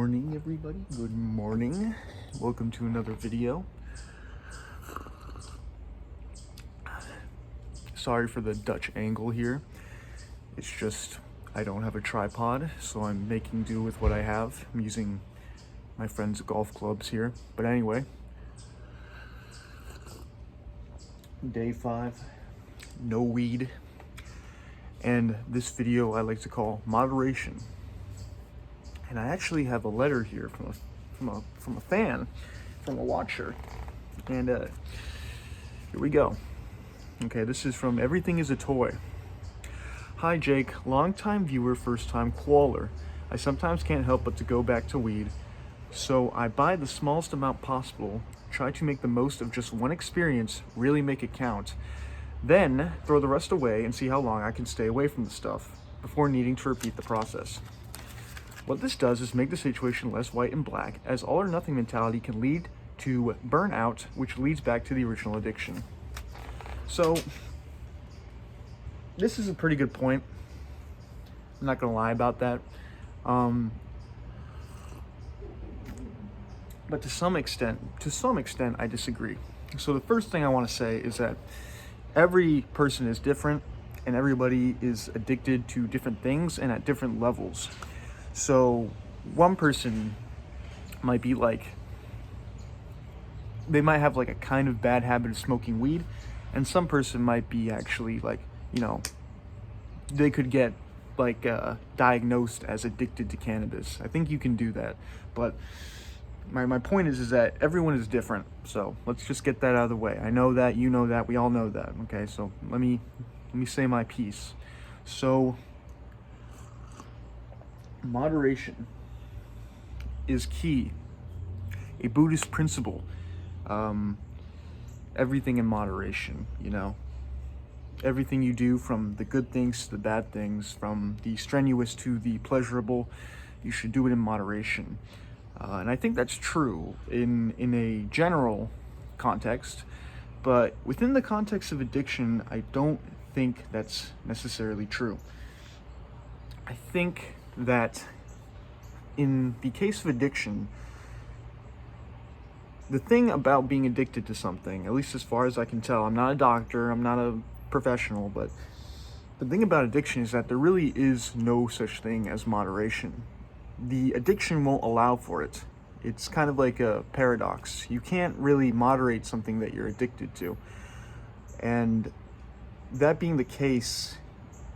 morning, everybody. Good morning. Welcome to another video. Sorry for the Dutch angle here. It's just I don't have a tripod, so I'm making do with what I have. I'm using my friend's golf clubs here. But anyway, day 5, no weed. And this video I like to call moderation. And I actually have a letter here from a fan, from a watcher. And here we go. Okay, this is from Everything is a Toy. Hi Jake, longtime viewer, first time qualler. I sometimes can't help but to go back to weed, so I buy the smallest amount possible, try to make the most of just one experience, really make it count. Then throw the rest away and see how long I can stay away from the stuff before needing to repeat the process. What this does is make the situation less white and black, as all or nothing mentality can lead to burnout, which leads back to the original addiction. So, this is a pretty good point. I'm not gonna lie about that. But to some extent, I disagree. So the first thing I want to say is that every person is different, and everybody is addicted to different things and at different levels. So one person might be like, they might have like a kind of bad habit of smoking weed, and some person might be actually like, they could get like diagnosed as addicted to cannabis. I think you can do that, but my point is that everyone is different. So let's just get that out of the way. I know that, you know that, we all know that. Okay, so let me say my piece. So moderation is key. A Buddhist principle. Everything in moderation, Everything you do, from the good things to the bad things, from the strenuous to the pleasurable, you should do it in moderation. And I think that's true in a general context, but within the context of addiction, I don't think that's necessarily true. I think that in the case of addiction, the thing about being addicted to something, at least as far as I can tell, I'm not a doctor, I'm not a professional, but the thing about addiction is that there really is no such thing as moderation. The addiction won't allow for it. It's kind of like a paradox. You can't really moderate something that you're addicted to. And that being the case,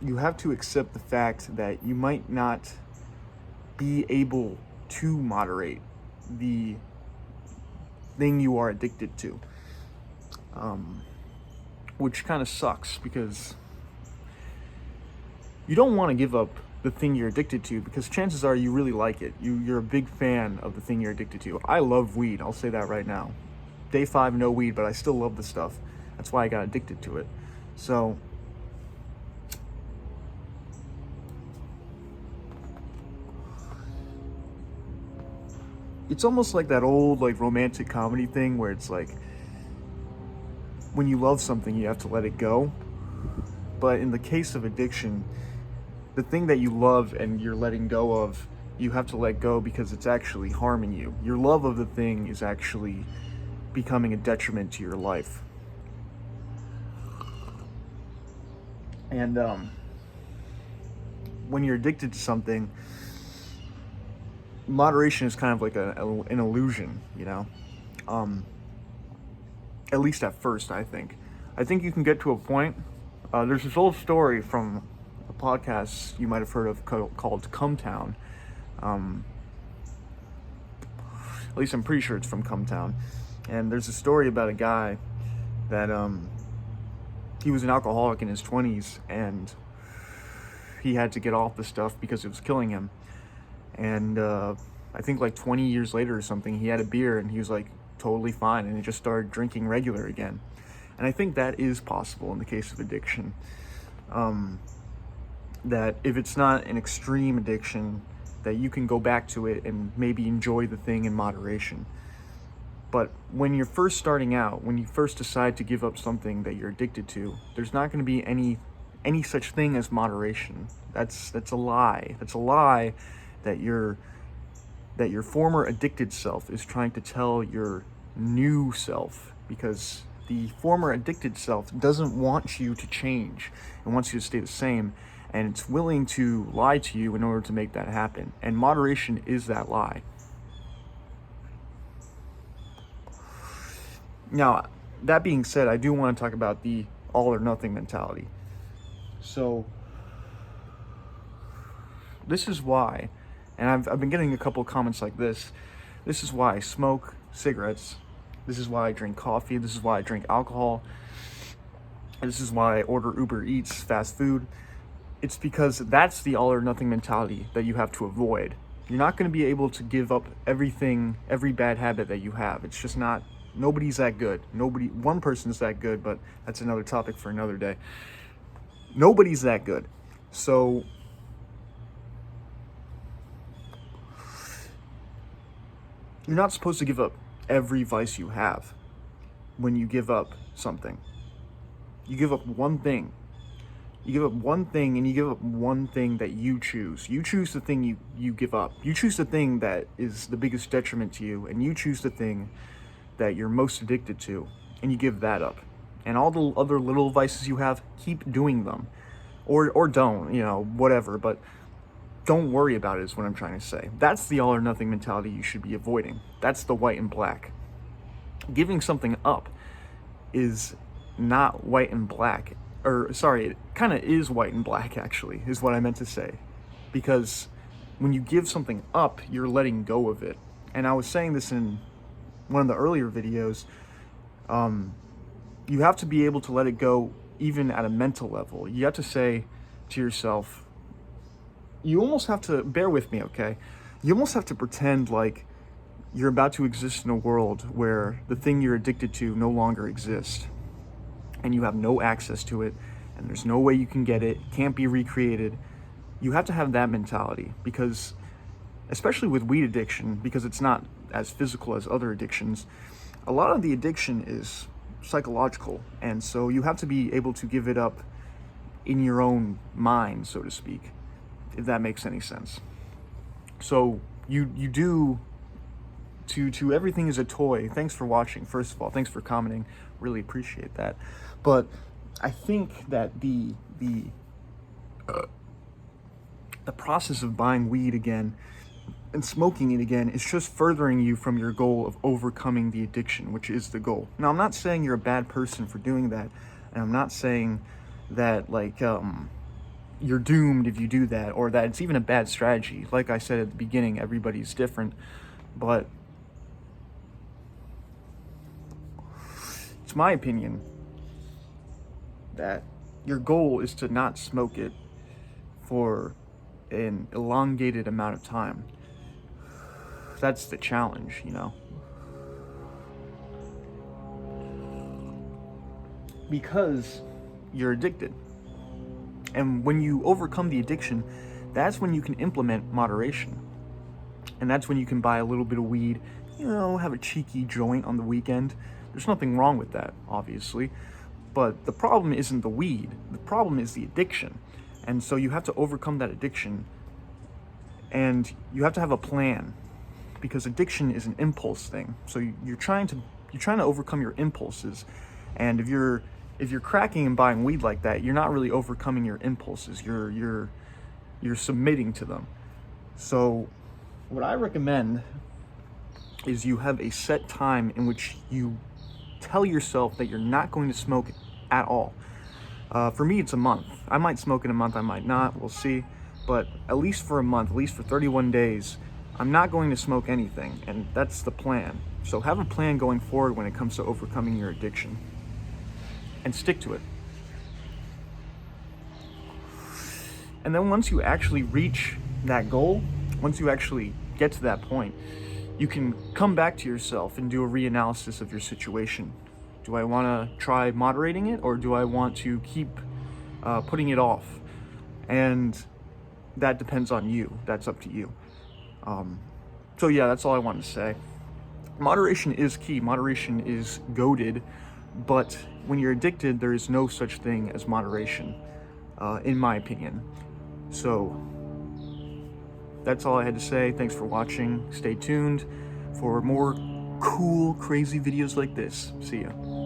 you have to accept the fact that you might not be able to moderate the thing you are addicted to. Which kind of sucks, because you don't want to give up the thing you're addicted to, because chances are you really like it. You're a big fan of the thing you're addicted to. I love weed, I'll say that right now. Day 5, no weed, but I still love the stuff. That's why I got addicted to it. So it's almost like that old romantic comedy thing where it's like, when you love something, you have to let it go. But in the case of addiction, the thing that you love and you're letting go of, you have to let go because it's actually harming you. Your love of the thing is actually becoming a detriment to your life. And when you're addicted to something, moderation is kind of like an illusion, at least at first, I think. I think you can get to a point. There's this old story from a podcast you might have heard of called Cumtown. At least I'm pretty sure it's from Cumtown. And there's a story about a guy that he was an alcoholic in his 20s, and he had to get off the stuff because it was killing him. And I think 20 years later or something, he had a beer and he was totally fine, and he just started drinking regular again. And I think that is possible in the case of addiction. That if it's not an extreme addiction, that you can go back to it and maybe enjoy the thing in moderation. But when you're first starting out, when you first decide to give up something that you're addicted to, there's not going to be any such thing as moderation. That's a lie. That's a lie that you're that your former addicted self is trying to tell your new self, because the former addicted self doesn't want you to change and wants you to stay the same, and it's willing to lie to you in order to make that happen. And moderation is that lie. Now, that being said, I do want to talk about the all or nothing mentality. So this is why, and I've been getting a couple of comments like this. This is why I smoke cigarettes. This is why I drink coffee. This is why I drink alcohol. This is why I order Uber Eats, fast food. It's because that's the all or nothing mentality that you have to avoid. You're not going to be able to give up everything, every bad habit that you have. It's just not, nobody's that good. One person's that good, but that's another topic for another day. Nobody's that good. So you're not supposed to give up every vice you have when you give up something. You give up one thing. You give up one thing, and you give up one thing that you choose. You choose the thing you give up. You choose the thing that is the biggest detriment to you, and you choose the thing that you're most addicted to, and you give that up. And all the other little vices you have, keep doing them. Or don't, whatever, but don't worry about it is what I'm trying to say. That's the all or nothing mentality you should be avoiding. That's the white and black. Giving something up is not white and black. Or, sorry, it kind of is white and black, actually, is what I meant to say. Because when you give something up, you're letting go of it. And I was saying this in one of the earlier videos. You have to be able to let it go even at a mental level. You have to say to yourself, you almost have to, bear with me, okay? You almost have to pretend like you're about to exist in a world where the thing you're addicted to no longer exists, and you have no access to it, and there's no way you can get it, can't be recreated. You have to have that mentality, because especially with weed addiction, because it's not as physical as other addictions, a lot of the addiction is psychological, and so you have to be able to give it up in your own mind, so to speak, if that makes any sense. So you do to everything is a toy. Thanks for watching, first of all. Thanks for commenting. Really appreciate that. But I think that the process of buying weed again and smoking it again is just furthering you from your goal of overcoming the addiction, which is the goal. Now, I'm not saying you're a bad person for doing that, and I'm not saying that you're doomed if you do that, or that it's even a bad strategy. Like I said at the beginning, everybody's different, but it's my opinion that your goal is to not smoke it for an elongated amount of time. That's the challenge, because you're addicted. And when you overcome the addiction, that's when you can implement moderation. And that's when you can buy a little bit of weed, have a cheeky joint on the weekend. There's nothing wrong with that, obviously. But the problem isn't the weed. The problem is the addiction. And so you have to overcome that addiction. And you have to have a plan, because addiction is an impulse thing. So you're trying to overcome your impulses. And if you're cracking and buying weed like that, you're not really overcoming your impulses. You're submitting to them. So what I recommend is you have a set time in which you tell yourself that you're not going to smoke at all. For me, it's a month. I might smoke in a month, I might not, we'll see. But at least for a month, at least for 31 days, I'm not going to smoke anything, and that's the plan. So have a plan going forward when it comes to overcoming your addiction, and stick to it. And then once you actually reach that goal, once you actually get to that point, you can come back to yourself and do a reanalysis of your situation. Do I want to try moderating it, or do I want to keep putting it off? And that depends on you. That's up to you. So yeah, that's all I wanted to say. Moderation is key. Moderation is goated, but when you're addicted, there is no such thing as moderation, in my opinion. So that's all I had to say. Thanks for watching. Stay tuned for more cool, crazy videos like this. See ya.